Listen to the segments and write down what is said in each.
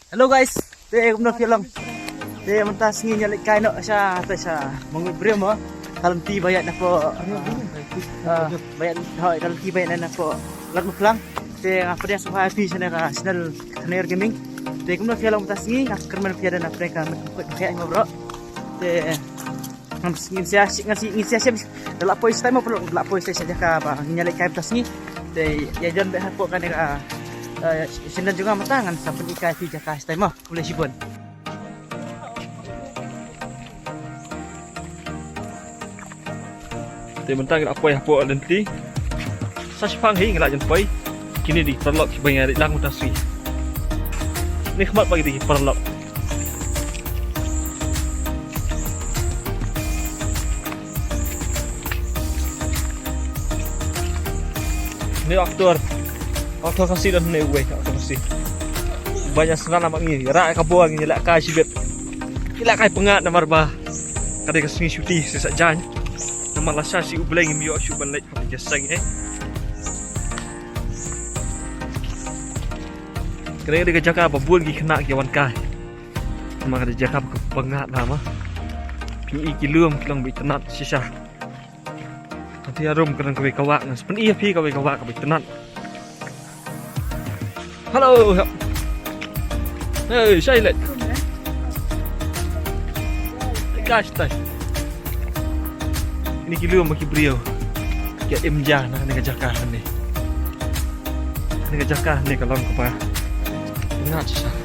Hello guys, te kumno film. Te mentas ngi nyalik kaino sa mongol brem mo. Kalem ti bayat na po. Bayat hoy kalem ti bayat na po. Lat mo lang. Te ngapa dia so happy channel Khaner Gaming. Te kumno film mentas ngi kerman piada na mereka kaya mo bro. Te ngin sia dalak pois time mo perlu dalak pois saja ka ba nyalik kai mentas ngi. Te ya jon be hapo kan sinan juga matangan sampai ikai ti jaka stay mo boleh sibon. Thì mình tăng apa ya po nanti. Sasipang hi ngala jan pai. Kini di perlok banyak di lang mutasi. Nikmat pagi di perlok. Ini aktor kasih dan newe aktor kasih. Banyak senang nama ini. Rak kabuang ini lak kai sibet. Ila kai pengat namar ba. Kadai kesini syuti sesak jan. Nama lasa si ubleng mi yo syuban lek hati jasang Kadai dia jaka apa buan gi kena kiwan kai. Nama kadai jaka pengat nama. Pi kilum kilang bi tenat sisa. Nanti arum kena kawe kawak nas pen iya pi kawe kawak kawe tenat. Halo. Hey, saya lihat. Gosh, tay. Ini kilo maki beliau. Kayak imjah nah ni kejakah ni. Ni kejakah ni kalau kau pa. Ingat sah.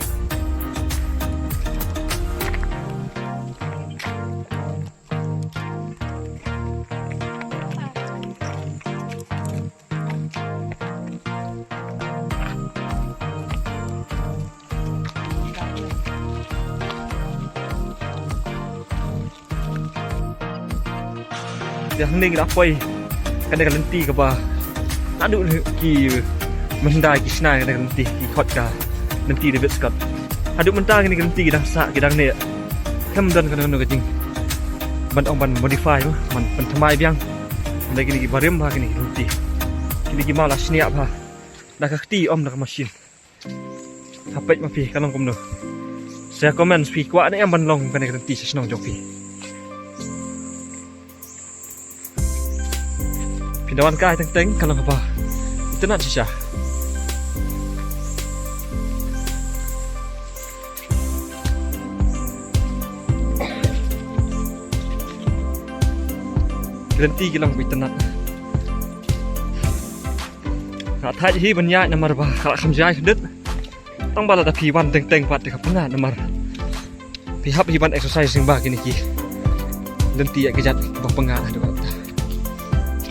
Dia hening dah poi. Kadang lenti ke ba. Aduk ki mendai ki snai kadang lenti ki khot ka. Lenti David Scott. Aduk mentang ni lenti dah sak kidang ni. Kam dan kadang ke jing. Ban ong ban modify man ban thamai biang. Lagi ni barem ba kini lenti. Kini ki malah sniap ha. Dah ka khti om dah mesin. Hapet ma pi kalong kum no. Saya komen pi kwa ni am ban long kan lenti senong jok pi. Pindawan kai teng kalau apa itu nak sisa ganti kilang bitenat kat hai hi banyak nomor bah kalau kamjai sedut tong bala tapi wan teng pat dekat pernah nomor pihak hiban exercise sing bah kini ki ganti ya kejat bah pengah dekat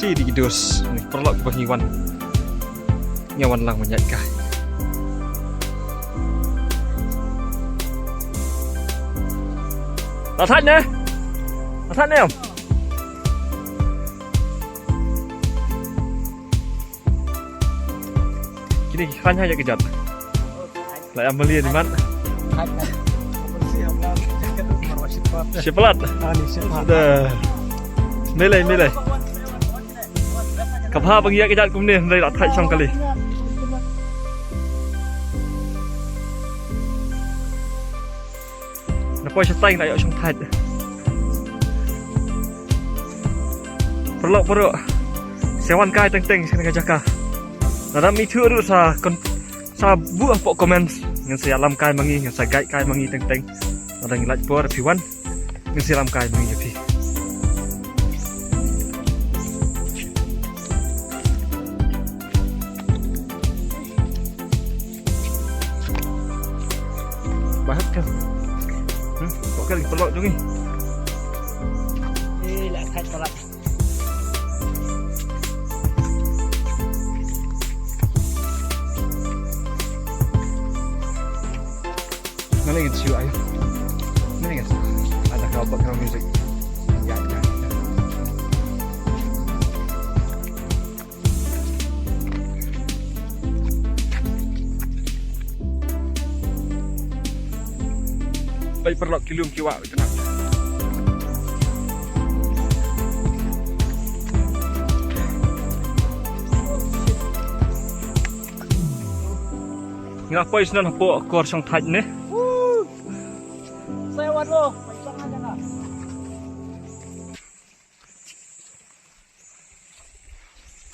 di dos ni perlok bahiwan nyawan lang banyak kah Thanh nè không kini kan aja kejat lại Amelia di mana Siapalat dah milai Cặp ha bằng cái cũng nên đây là thay xong cái này. Nó quay sát tay lại ở trong thay. Perlu. Sewan kai teng sini kajaka. Nada mi thưa được sa buah pok komen ngan saya lam kai mangi ngan saya gai kai mangi teng. Nada ngilat por piwan ngan saya lam kai mangi pi. Bahat kan? Kok kali pelok tu ni? Lah kait pelak. Mana yang siu ayo? Mana yang? Ada kau bakal music. Ya. Baik perlok kilum kiwak tenang. Ngapoi snan po kor sang thaj ne kawan lo. Mancang aja lah.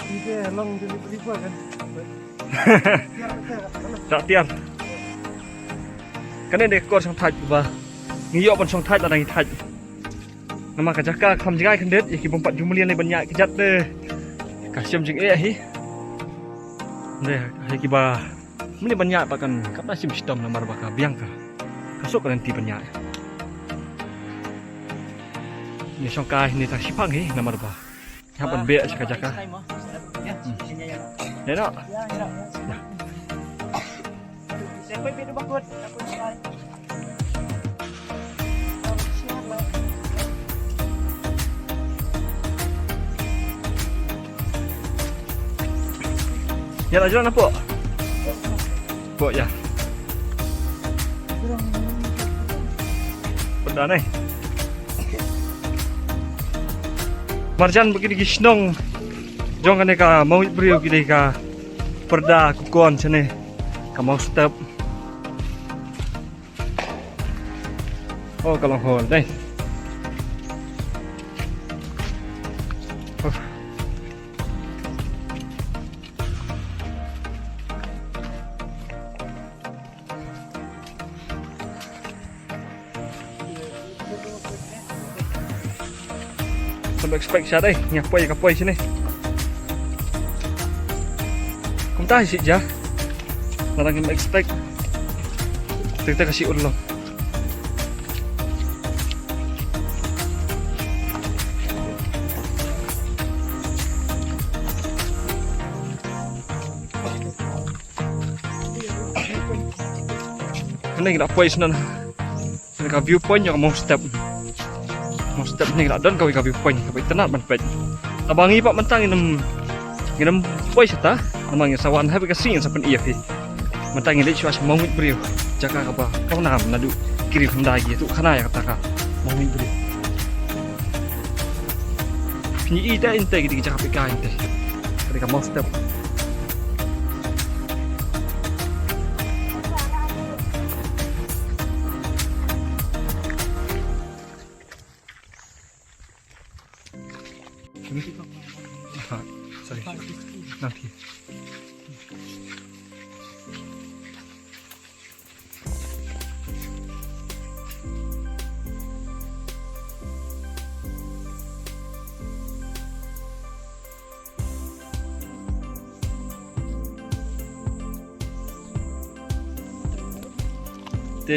Ini long beli kan. Tak tiar. Kan ini ekor sang thaj ba. Ngiyok pan sang thaj ada thaj. Nama kajaka kham jagai khendet iki bompat jumlian le banyak kejat de. Kasyam jing hi. Deh, iki ba. Meni banyak pakan kapna sim sistem namar baka biang ka. Kasuk kan nanti banyak. Ni sang kai ni tak sipang hi namar ba. Hapan be kajaka. Ya nak. Ya. Sampai beda bakut. Aku sekali. Ya lah jalan apa? Pok ya. Pedah nih. Marjan begini gisnong. Jong kan ka mau beriu gini ka perda kukon sini. Ka mau step. Oh kalau hol deh. Sampai expect siya deh, nyapoy kapoy sini. Kung tayo siya, narang expect. Kita kasih ulo. Ini kita poy sana. Ini ka viewpoint yang mau step. Mau step ni nak don kau ikaw viewpoint kau tenat man pet. Abangi pak mentang inam poy sita. Namang sawan habi kasing sa pen iya pi. Mentang ini cuaca mau beriu. Jaka apa kau nam nadu kiri hendai gitu kana ya kata ka. Mau beriu. Ni ida inte gitu jaka pi ka inte. Ketika mau step. Sorry. Nanti. Te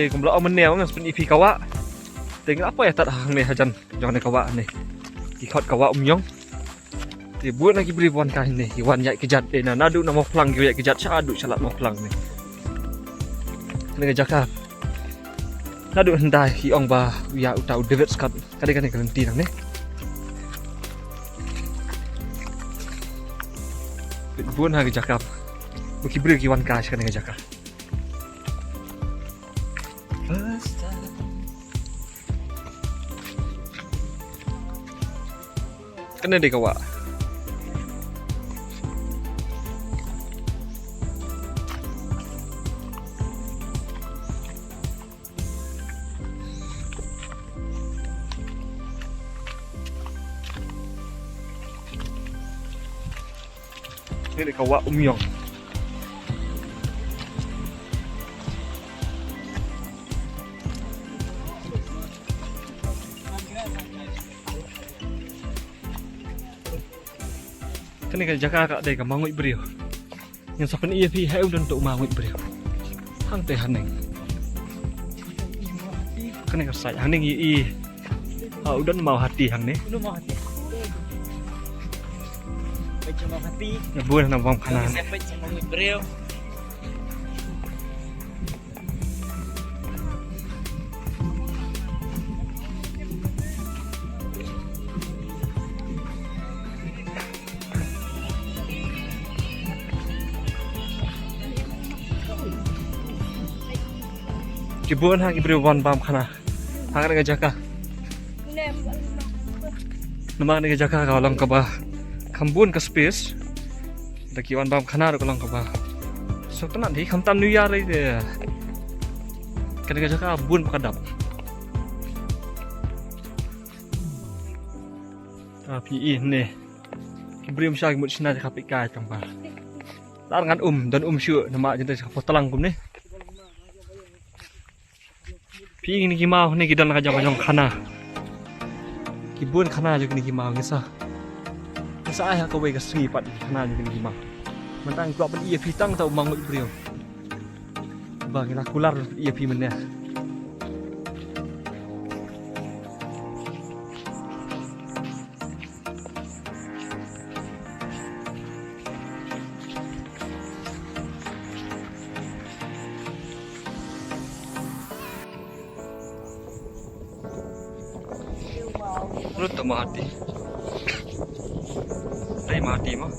kumlo menel ngan sepen ipi kawa. Tengok apa ya tak hang ni hajan jangan kawa ni. Ikut kawa umyong. Dia buat lagi beri buan kain ni. Iwan yak kejat ni. Nadu nak mau pelang yak kejat. Syadu salat mau pelang ni. Kena jakar. Nadu hendai iong ba ya utau David Scott. Kadang-kadang ganti nang ni. Buan lagi jakar. Buki beri iwan kain kena jakar. Kena dia kawa. Ini dia kawa umyong. Kani ka jaka ka dai ka mangui beriu. Yang sapen iya pi heu dan untuk mangui beriu. Hang teh haneng. Kani ka sai haneng i. Udan mau hati hang ni. Lu mau hati. Baca mau hati. Ya buan na bang kanan. Sampai sama beriu. Kibuan hang ibri wan bam kana. Hang nga jaka. Nama nga jaka ka lang ka ba. Kambun ka space. Daki wan bam kana ko lang ka ba. So tanan di kam tan new year de. Kana jaka bun pakadap. PE nih. Kibrim syah mut sina kapik kai tang ba. Tarangan dan syuk nama jentai potalang kum nih. PE ni kimau ni kidan kajang khana. Kibun khana juga ni kimau ngisa. Ngisa ayah kau wei kasih pat khana juga ni kimau. Mentang kuat pen ia pitang tau mangut brio. Bang ila kular ia pi meneh. Perut tak mati. Dari mati mah.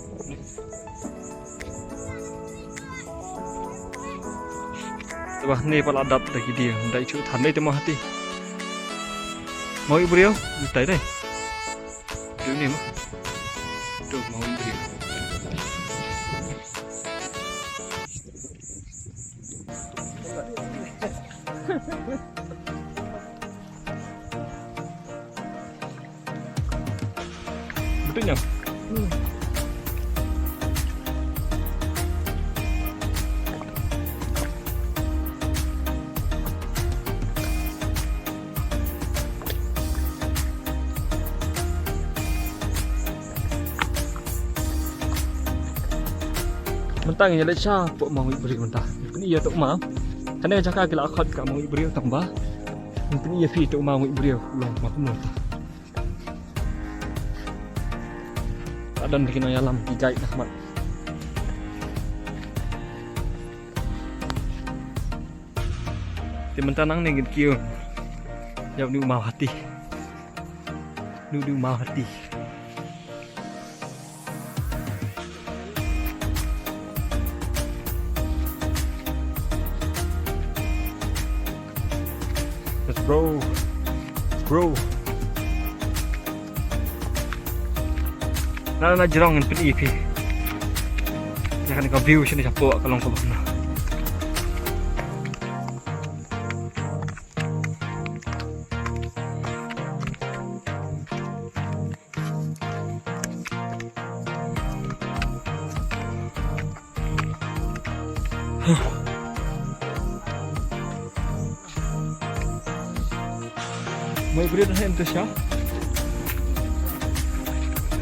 Wah ni pala adat lagi dia, ndai cu than dai temo hati. Mau ibu dia, dai dai. Tu ni mah. Tu mau ibu dia. Betul nyam. Mentang ya lecha pok mau ibri mentah. Ini ya tok mau. Karena jaka kila akad ka mau ibri tambah. Ini ya fi tok mau ibri ulang mak mu. Adan bikin alam dijait Ahmad. Teman-teman nih kieu. Jauh ni mau hati. Nu mau hati. Bro. Nah jerong yang pedi pi. Jangan kau view sini capok kalau kau pernah. Mau beri dah hentu siapa?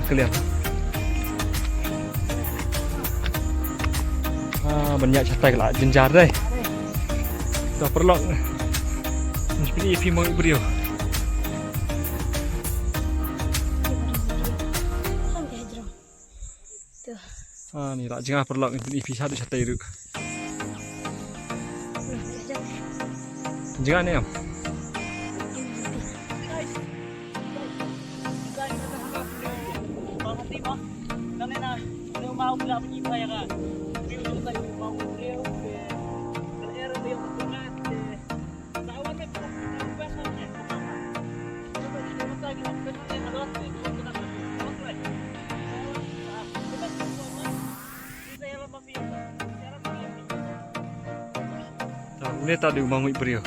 Kelihatan. Banyak catai lah jenjar deh. Dah perlu. Seperti ini mau beri. Ni lah jengah perlu ini satu catai itu. Jengah ni am. Mau pula menyimpan ya kan? Dia juga mau beliau daerah dia bertugas tahun ni biasanya coba dia minta kita kenal dengan orang tu kita ini tadi mau beliau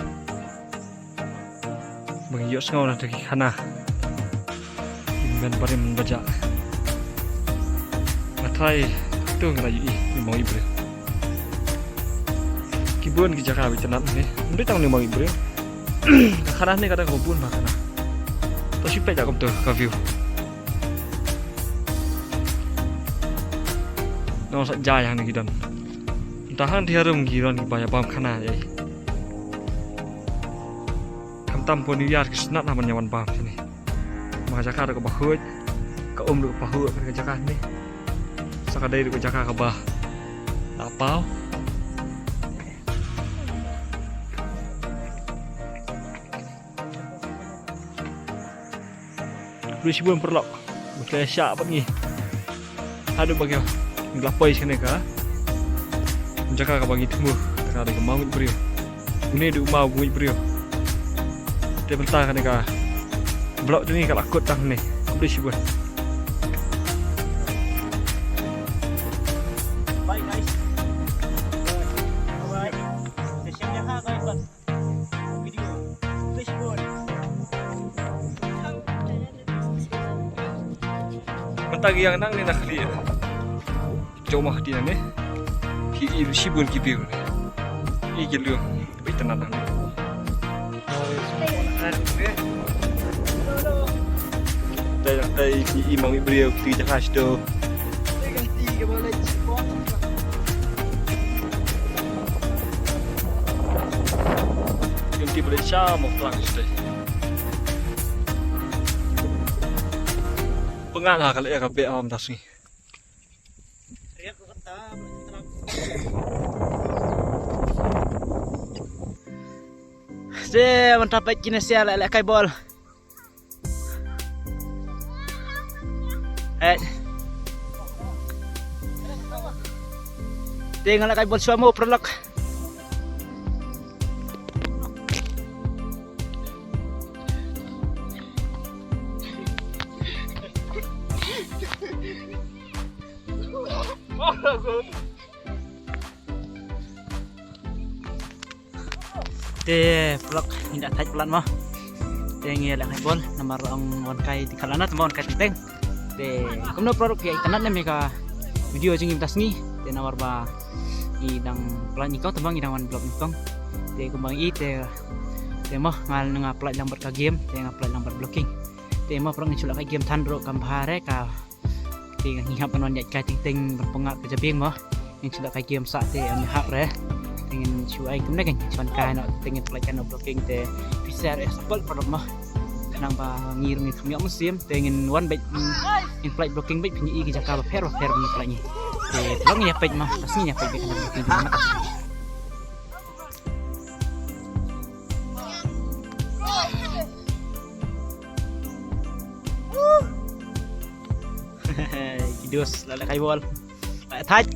mengios ngau nanti kana dengan pada membaca Thai tu ngelaju ni mau ibu. Kibun kerja kami cenat ni. Mesti tahu ni mau ibu. Karena ni kadang kebun makan. Tapi siapa jak tu view. Nong saja yang ni kidan. Tahan diharum giron banyak pam kana jadi. Kamtam pun diar kesnat namanya wan pam sini. Majakar ke bahut, ke duk bahut kerja ni. Sakadai duk jaka ke bah. Tapau. Dua sibuan perlok. Bukan syak apa ni. Ada bagi ngelapai sini ka. Jaka ke bagi temu. Tak ada kemau beri. Ini duk mau beri beri. Dia bentar kan ka. Blok tu ni kalau akut tang ni. Dua sibuan. tagi yang nang ni nak dia. Cuma dia ni. Ki sibun ki biu. I gelu. Bitanan nang. Tay si imang ibriu ti jakas do. Ganti ka ba like spot? Yung tipo de chamo lang stay. Pengalah kalau ya kabe am tas ni. Riyak ko kata, mantap baik kini siya lele kay ball. Tinggal kay ball siya mo prolog. Vlog tidak tarik pelan mah. Tengi ada bol nomor ang kai di kalana tembon kai teng. Kumno produk ya itanan mereka video jengim tasni. Nomor ba idang pelan ikau tembang idang wan blog ikong. Kumbang ite mah ngal ngaplay lambar ka game, ngaplay lambar blocking. Mah perang sulak ka game tandro kampare ka. Ngihap wan ya kai teng berpengat kerja bing mah. Yang sulak ka game sa am hap re. Ingin cuai kumna kan cuan kan ingin pelajaran blocking te bisa support produk mah nang ba ngirim itu nyak musim ingin one bait in flight blocking bait punya igi jaka ba per ni pelanya te long ya page mah pastinya page kan blocking mata Kidos lalak kaibol. Tight.